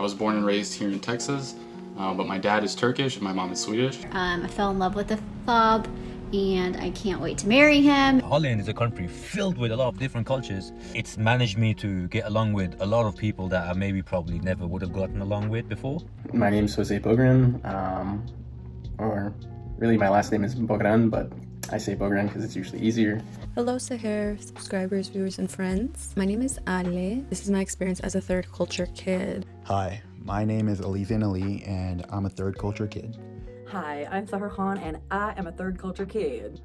I was born and raised here in Texas, but my dad is Turkish and my mom is Swedish. I fell in love with a fob and I can't wait to marry him. Holland is a country filled with a lot of different cultures. It's managed me to get along with a lot of people that I maybe probably never would have gotten along with before. My name is Bogran, or really my last name is Bogran, but I say Bogran because it's usually easier. Hello Sahar, subscribers, viewers, and friends. My name is Ali. This is my experience as a third culture kid. Hi, my name is Ali-Zain Ali, and I'm a third culture kid. Hi, I'm Sahar and I am a third culture kid.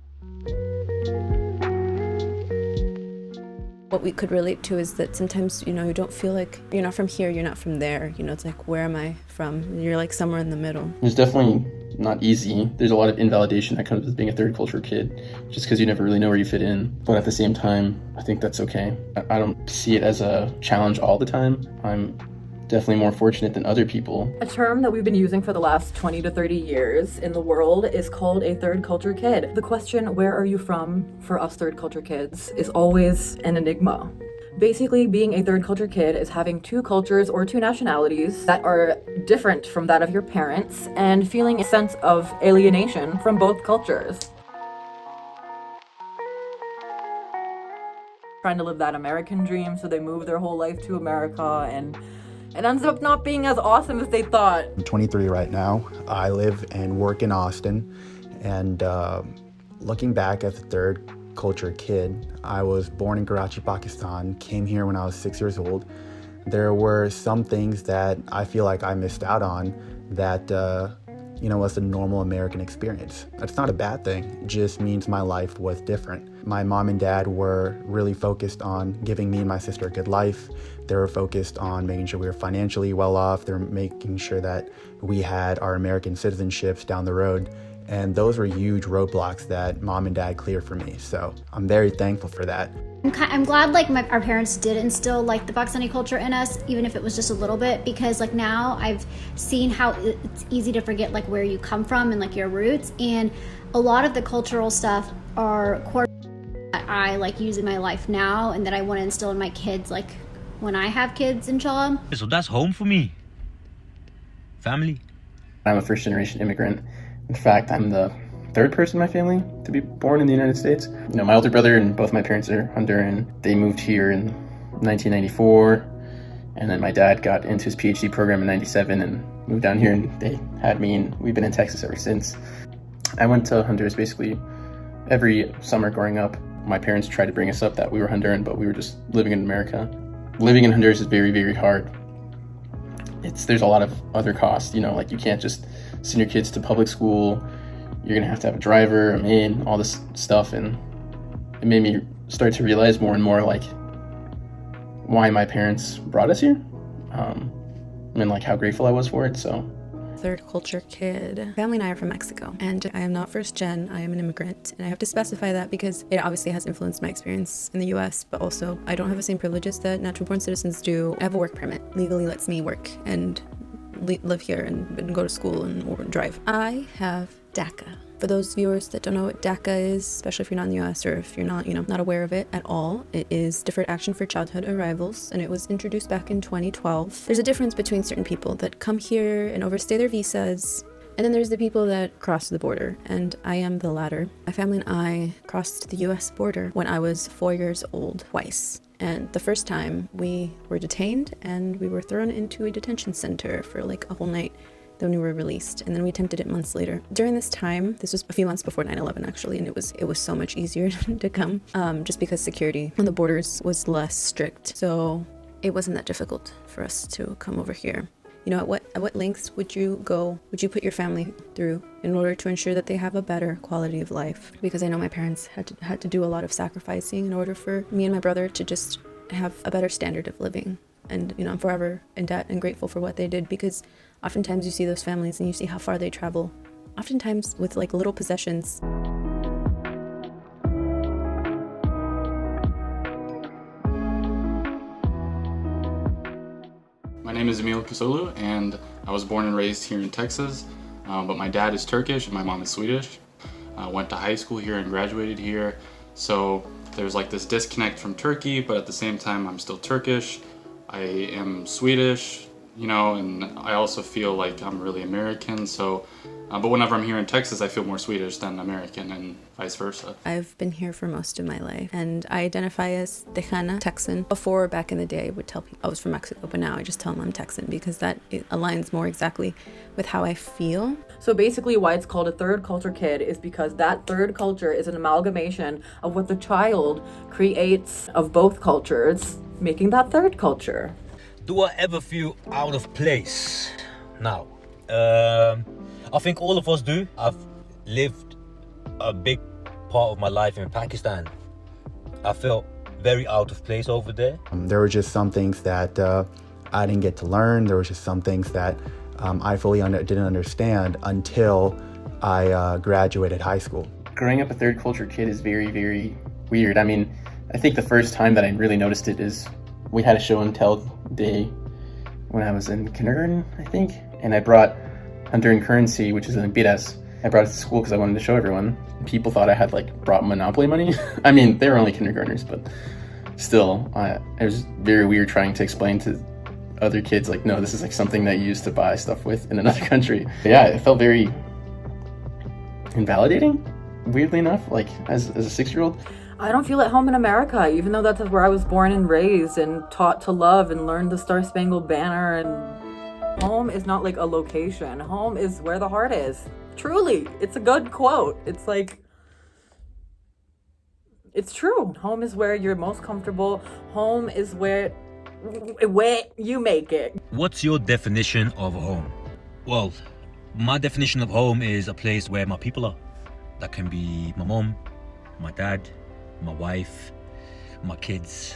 What we could relate to is that sometimes, you don't feel like you're not from here, you're not from there. It's like, where am I from? And you're like somewhere in the middle. It's definitely not easy. There's a lot of invalidation that comes with being a third culture kid, just because you never really know where you fit in. But at the same time, I think that's okay. I don't see it as a challenge all the time. I'm definitely more fortunate than other people. A term that we've been using for the last 20 to 30 years in the world is called a third culture kid. The question, where are you from, for us third culture kids, is always an enigma. Basically, being a third culture kid is having two cultures or two nationalities that are different from that of your parents and feeling a sense of alienation from both cultures. Trying to live that American dream, so they move their whole life to America and it ends up not being as awesome as they thought. I'm 23 right now. I live and work in Austin, and looking back as a third culture kid, I was born in Karachi, Pakistan, came here when I was 6 years old. There were some things that I feel like I missed out on that, was a normal American experience. That's not a bad thing. It just means my life was different. My mom and dad were really focused on giving me and my sister a good life. They were focused on making sure we were financially well off. They're making sure that we had our American citizenships down the road. And those were huge roadblocks that mom and dad cleared for me. So I'm very thankful for that. I'm glad our parents did instill the Pakistani culture in us, even if it was just a little bit, because now I've seen how it's easy to forget where you come from and your roots, and a lot of the cultural stuff are core that I use in my life now and that I want to instill in my kids when I have kids, inshallah. So that's home for me. Family. I'm a first generation immigrant. In fact, I'm the third person in my family to be born in the United States. My older brother and both my parents are Honduran. They moved here in 1994, and then my dad got into his PhD program in 97 and moved down here, and they had me, and we've been in Texas ever since. I went to Honduras basically every summer growing up. My parents tried to bring us up that we were Honduran, but we were just living in America. Living in Honduras is very, very hard. There's a lot of other costs, you can't just send your kids to public school. You're gonna have to have a driver, a maid, all this stuff, and it made me start to realize more and more why my parents brought us here, and how grateful I was for it. So, Third culture kid. Family and I are from Mexico, and I am not first gen. I am an immigrant, and I have to specify that because it obviously has influenced my experience in the US, but also I don't have the same privileges that natural born citizens do. I have a work permit, legally lets me work and live here and go to school and drive. I have DACA. For those viewers that don't know what DACA is, especially if you're not in the US or if you're not, not aware of it at all, it is Deferred Action for Childhood Arrivals, and it was introduced back in 2012. There's a difference between certain people that come here and overstay their visas, and then there's the people that cross the border, and I am the latter. My family and I crossed the US border when I was 4 years old twice. And the first time we were detained and we were thrown into a detention center for a whole night. Then we were released, and then we attempted it months later. During this time, this was a few months before 9/11 actually, and it was so much easier to come, just because security on the borders was less strict. So it wasn't that difficult for us to come over here. At what lengths would you put your family through in order to ensure that they have a better quality of life? Because I know my parents had to do a lot of sacrificing in order for me and my brother to just have a better standard of living. And I'm forever in debt and grateful for what they did, because oftentimes you see those families and you see how far they travel, oftentimes with little possessions. My name is Emil Koseoglu, and I was born and raised here in Texas, but my dad is Turkish and my mom is Swedish. I went to high school here and graduated here, so there's this disconnect from Turkey, but at the same time I'm still Turkish. I am Swedish, you know, and I also feel like I'm really American, so, but whenever I'm here in Texas, I feel more Swedish than American and vice versa. I've been here for most of my life, and I identify as Tejana, Texan. Before, back in the day, I would tell people I was from Mexico, but now I just tell them I'm Texan because that it aligns more exactly with how I feel. So basically why it's called a third culture kid is because that third culture is an amalgamation of what the child creates of both cultures, making that third culture. Do I ever feel out of place? Now, I think all of us do. I've lived a big part of my life in Pakistan. I felt very out of place over there. There were just some things that I didn't get to learn. There was just some things that I fully didn't understand until I graduated high school. Growing up a third culture kid is very, very weird. I mean, I think the first time that I really noticed it is we had a show and tell day when I was in kindergarten, I think, and I brought Honduran currency, which is in lempiras. I brought it to school because I wanted to show everyone. People thought I had brought Monopoly money. I mean, they were only kindergartners, but still, it was very weird trying to explain to other kids, no, this is something that you used to buy stuff with in another country. But yeah, it felt very invalidating, weirdly enough, as a 6-year-old. I don't feel at home in America, even though that's where I was born and raised and taught to love and learned the Star Spangled Banner. And home is not a location. Home is where the heart is. Truly, it's a good quote. It's it's true. Home is where you're most comfortable. Home is where you make it. What's your definition of home? Well, my definition of home is a place where my people are. That can be my mom, my dad, my wife, my kids,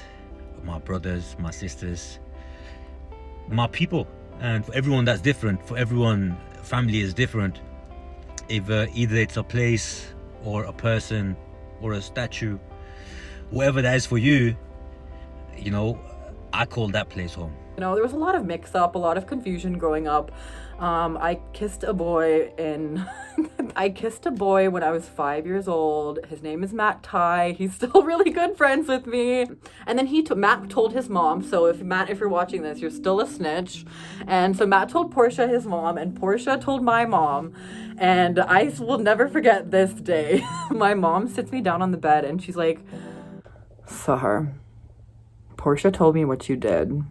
my brothers, my sisters, my people. And for everyone that's different, for everyone, family is different. Either it's a place or a person or a statue, whatever that is for you, I call that place home. There was a lot of mix-up, a lot of confusion growing up. I kissed a boy when I was 5 years old. His name is Matt Ty. He's still really good friends with me. And then Matt told his mom. So if you're watching this, you're still a snitch. And so Matt told Portia, his mom, and Portia told my mom. And I will never forget this day. My mom sits me down on the bed and she's like, Sahar, Portia told me what you did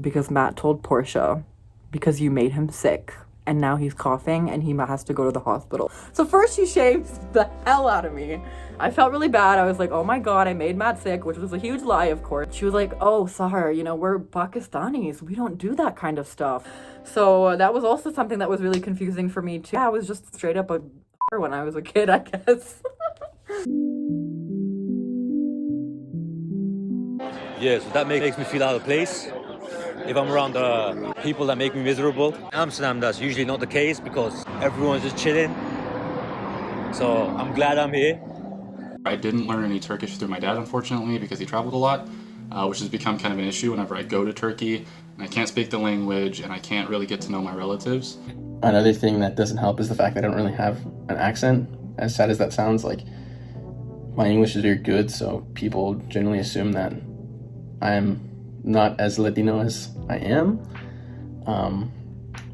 because Matt told Portia because you made him sick and now he's coughing and he has to go to the hospital. So first she shames the hell out of me. I felt really bad. I was like, oh my God, I made Matt sick, which was a huge lie, of course. She was like, oh, Sahar, we're Pakistanis. We don't do that kind of stuff. So that was also something that was really confusing for me too. I was just straight up a when I was a kid, I guess. Yeah, so that makes me feel out of place. If I'm around people that make me miserable. In Amsterdam, that's usually not the case because everyone's just chilling. So I'm glad I'm here. I didn't learn any Turkish through my dad, unfortunately, because he traveled a lot, which has become kind of an issue whenever I go to Turkey and I can't speak the language and I can't really get to know my relatives. Another thing that doesn't help is the fact that I don't really have an accent. As sad as that sounds, my English is very good, so people generally assume that I'm not as Latino as I am.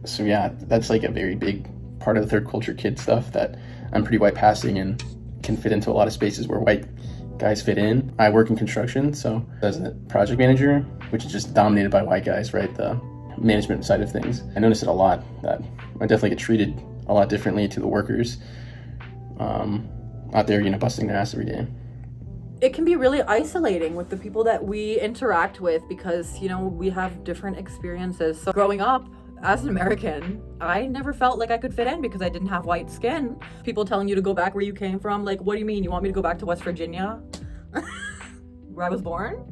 So yeah, that's a very big part of the third culture kid stuff, that I'm pretty white passing and can fit into a lot of spaces where white guys fit in. I work in construction, so as a project manager, which is just dominated by white guys, right? The management side of things. I notice it a lot, that I definitely get treated a lot differently to the workers out there, busting their ass every day. It can be really isolating with the people that we interact with because, we have different experiences. So growing up as an American, I never felt like I could fit in because I didn't have white skin. People telling you to go back where you came from, what do you mean? You want me to go back to West Virginia? Where I was born?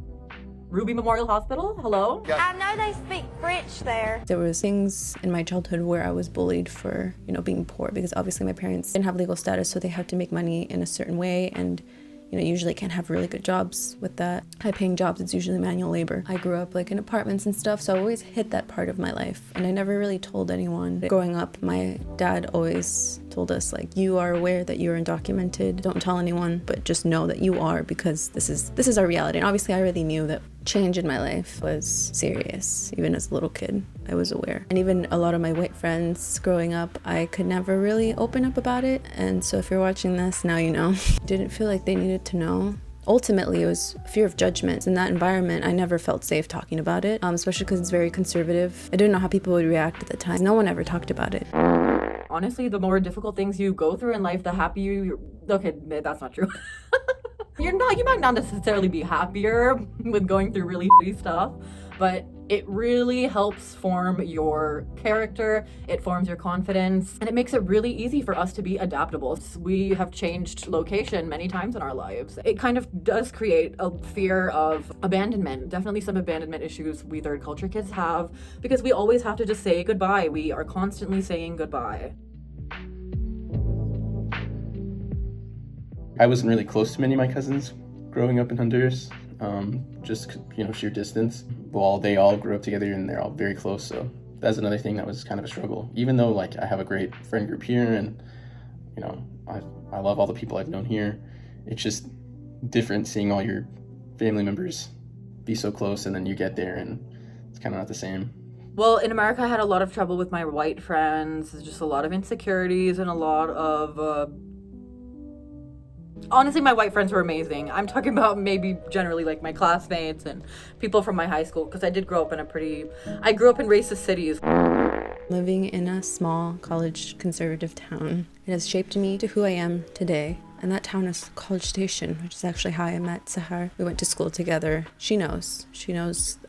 Ruby Memorial Hospital? Hello? I know they speak French there. There was things in my childhood where I was bullied for, being poor because obviously my parents didn't have legal status, so they had to make money in a certain way, and usually can't have really good jobs with that. High-paying jobs, it's usually manual labor. I grew up in apartments and stuff, so I always hit that part of my life, and I never really told anyone. Growing up, my dad always told us, you are aware that you're undocumented. Don't tell anyone, but just know that you are, because this is our reality. And obviously, I already knew that change in my life was serious. Even as a little kid, I was aware. And even a lot of my white friends growing up, I could never really open up about it. And so if you're watching this, now you know. Didn't feel like they needed to know. Ultimately, it was fear of judgment. In that environment, I never felt safe talking about it, especially because it's very conservative. I didn't know how people would react at the time. No one ever talked about it. Honestly, the more difficult things you go through in life, the happier you... Okay, that's not true. You might not necessarily be happier with going through really shitty stuff, but it really helps form your character, it forms your confidence, and it makes it really easy for us to be adaptable. We have changed location many times in our lives. It kind of does create a fear of abandonment. Definitely some abandonment issues we third culture kids have, because we always have to just say goodbye. We are constantly saying goodbye. I wasn't really close to many of my cousins growing up in Honduras, just sheer distance. Well, they all grew up together and they're all very close, so that's another thing that was kind of a struggle. Even though I have a great friend group here and I love all the people I've known here, it's just different seeing all your family members be so close and then you get there and it's kind of not the same. Well, in America, I had a lot of trouble with my white friends, just a lot of insecurities and a lot of honestly, my white friends were amazing. I'm talking about maybe generally my classmates and people from my high school, because I grew up in racist cities. Living in a small college conservative town, it has shaped me to who I am today. And that town is College Station, which is actually how I met Sahar. We went to school together. She knows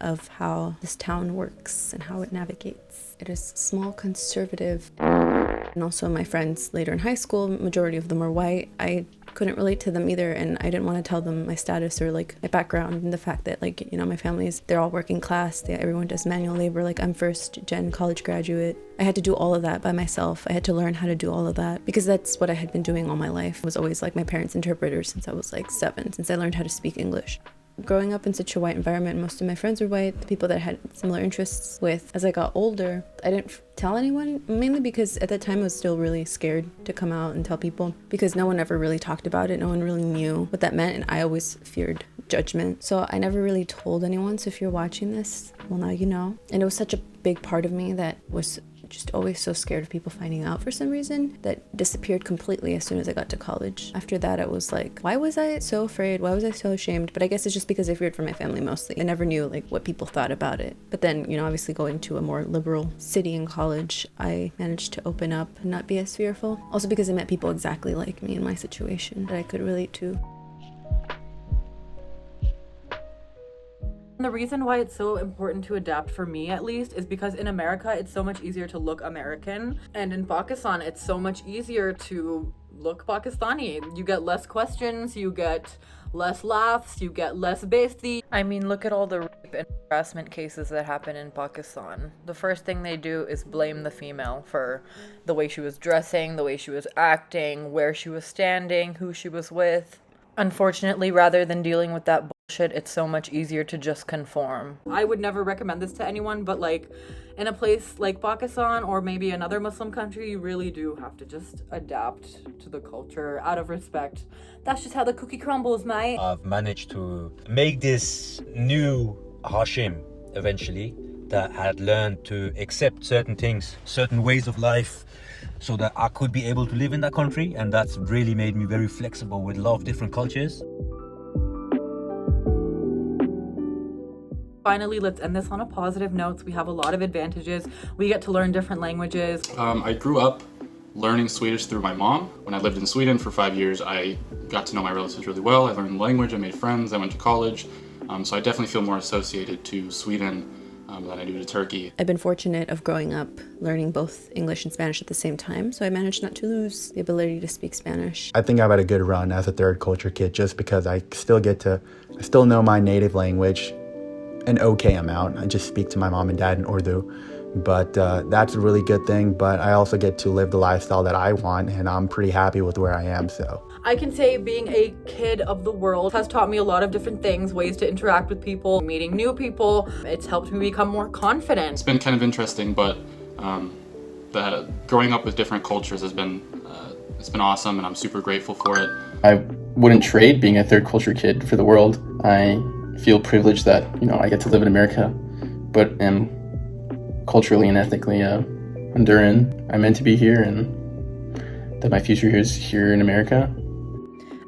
of how this town works and how it navigates. It is small, conservative. And also my friends later in high school, majority of them are white. I couldn't relate to them either, and I didn't want to tell them my status or my background and the fact that my family's, they're all working class. Everyone does manual labor. I'm first gen college graduate. I had to do all of that by myself. I had to learn how to do all of that because that's what I had been doing all my life. I was always my parents' interpreter since I was 7, since I learned how to speak English. Growing up in such a white environment, most of my friends were white, the people that I had similar interests with. As I got older, I didn't tell anyone, mainly because at that time I was still really scared to come out and tell people because no one ever really talked about it. No one really knew what that meant, and I always feared judgment. So I never really told anyone. So if you're watching this, well, now you know. And it was such a big part of me that was just always so scared of people finding out for some reason that disappeared completely as soon as I got to college. After that, I was why was I so afraid? Why was I so ashamed? But I guess it's just because I feared for my family mostly. I never knew what people thought about it. But then, obviously going to a more liberal city in college, I managed to open up and not be as fearful. Also because I met people exactly like me in my situation that I could relate to. The reason why it's so important to adapt, for me at least, is because in America it's so much easier to look American, and in Pakistan it's so much easier to look Pakistani. You get less questions, you get less laughs, you get less besti. I mean, look at all the rape and harassment cases that happen in Pakistan. The first thing they do is blame the female for the way she was dressing, the way she was acting, where she was standing, who she was with. Unfortunately, rather than dealing with that bullshit, it's so much easier to just conform. I would never recommend this to anyone, but in a place like Pakistan or maybe another Muslim country, you really do have to just adapt to the culture out of respect. That's just how the cookie crumbles, mate. I've managed to make this new Hashim eventually that had learned to accept certain things, certain ways of life, so that I could be able to live in that country, and that's really made me very flexible with a lot of different cultures. Finally, let's end this on a positive note. We have a lot of advantages. We get to learn different languages. I grew up learning Swedish through my mom. When I lived in Sweden for 5 years, I got to know my relatives really well. I learned the language, I made friends, I went to college. So I definitely feel more associated to Sweden than I do to Turkey. I've been fortunate of growing up learning both English and Spanish at the same time, so I managed not to lose the ability to speak Spanish. I think I've had a good run as a third culture kid just because I still know my native language an okay amount. I just speak to my mom and dad in Urdu, but that's a really good thing. But I also get to live the lifestyle that I want, and I'm pretty happy with where I am, so. I can say being a kid of the world has taught me a lot of different things, ways to interact with people, meeting new people. It's helped me become more confident. It's been kind of interesting, but growing up with different cultures has been it's been awesome, and I'm super grateful for it. I wouldn't trade being a third culture kid for the world. I feel privileged that, I get to live in America, but am culturally and ethnically Honduran. I'm meant to be here, and that my future is here in America.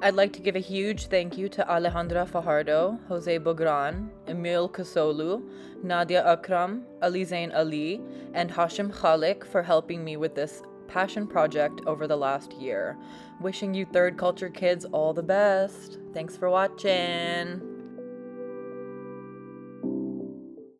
I'd like to give a huge thank you to Alejandra Fajardo, Jose Bogran, Emil Koseoglu, Nadia Akram, Ali-Zain Ali, and Hashim Khalik for helping me with this passion project over the last year. Wishing you third culture kids all the best. Thanks for watching.